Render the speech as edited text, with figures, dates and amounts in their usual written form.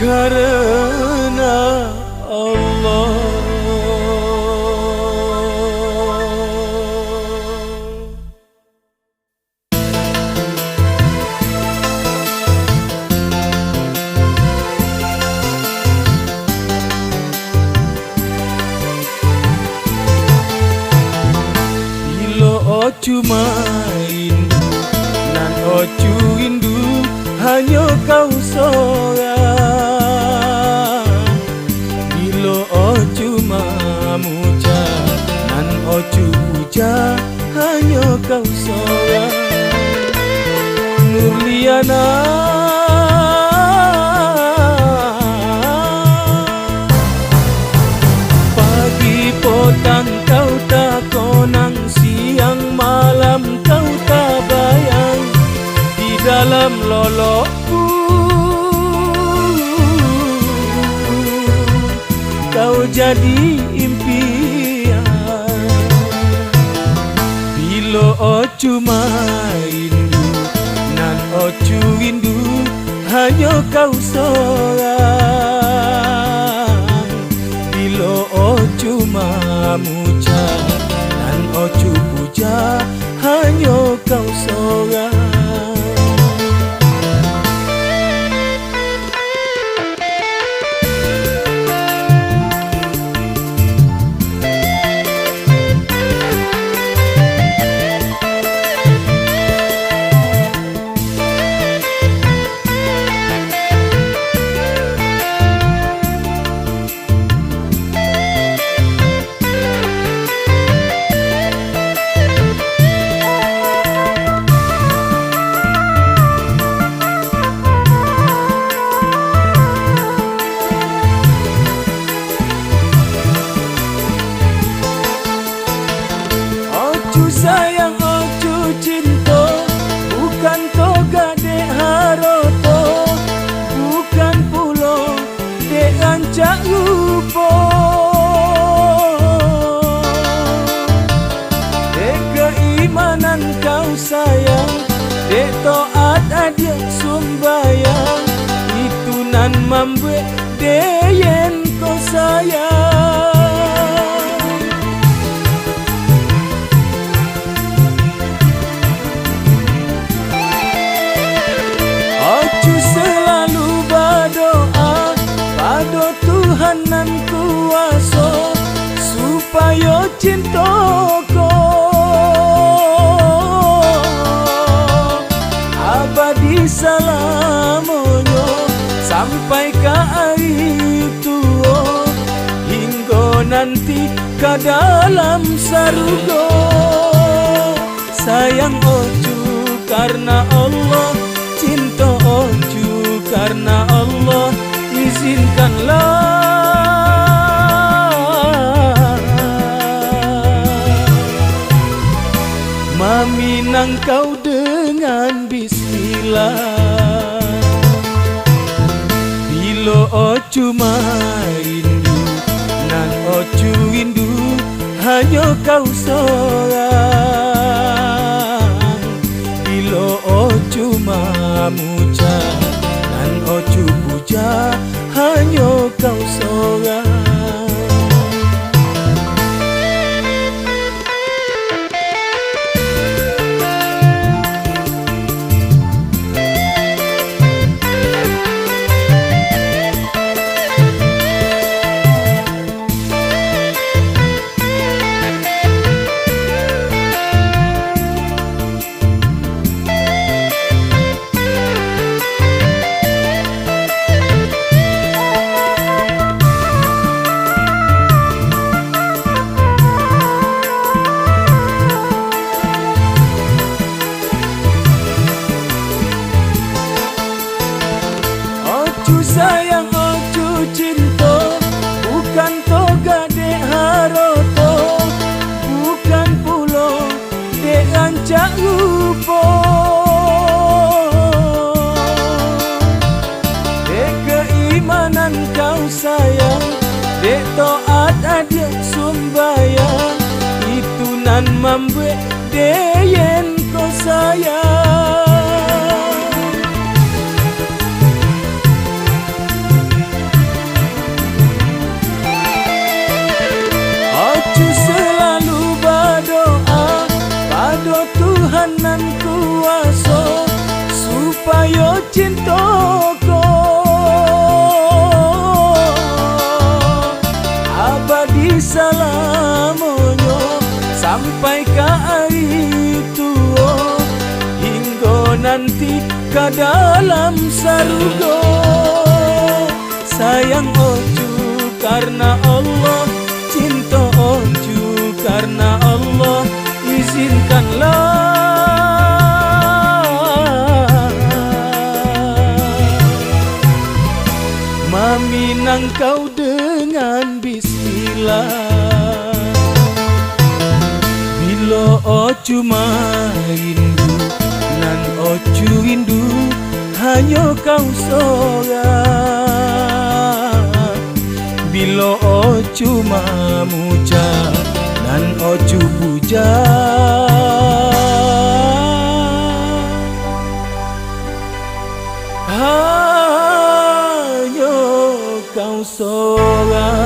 karena Allah. Bilo ocu main nan ocu indu hanya kau seorang. Bilo ocu mamuja nan ocu puja hanya kau seorang. Nurliana pagi potang kau tak konang, siang malam kau tak bayang. Di dalam lolokku kau jadi impian. Bilo ocu maindu nan ocu indu hanya kau seorang. Bilo ocu mamuja nan ocu puja hanya kau seorang. Ocu sayang, ocu cinta, bukan toga dek haroto, bukan pulo dek rancak lupo. Dek keimanan kau sayang, dek toat adia sumbayang, itu nan membuat deyen kau sayang. Ocu selalu berdoa pada Tuhan nan kuasa supaya cintaku abadi selamanya sampai ke hari tua, hingga nanti ke dalam surga. Sayang ocu karena Allah, cinta ocu karena Allah, izinkanlah meminang kau dengan bismillah. Bilo ocu maindu nan ocu indu hanya kau seorang. Bilo ocu mamuja dan ocu puja hanya kau seorang. Ocu sayang, ocu cinta, bukan toga dek haroto, bukan pulo dek rancak lupo. Dek keimanan kau sayang, dek toat adia sumbayang, itu nan membuat deyen kau sayang. cintoko abadi salamonyo sampai ke hari tua hingga nanti ke dalam sarugo. Sayang oju karena Allah, cinta oju karena Allah, izinkanlah meminang kau dengan bismillah. Bila oju rindu nan oju rindu hanya kau seorang. Bila oju muja nan oju puja hanya kau seorang.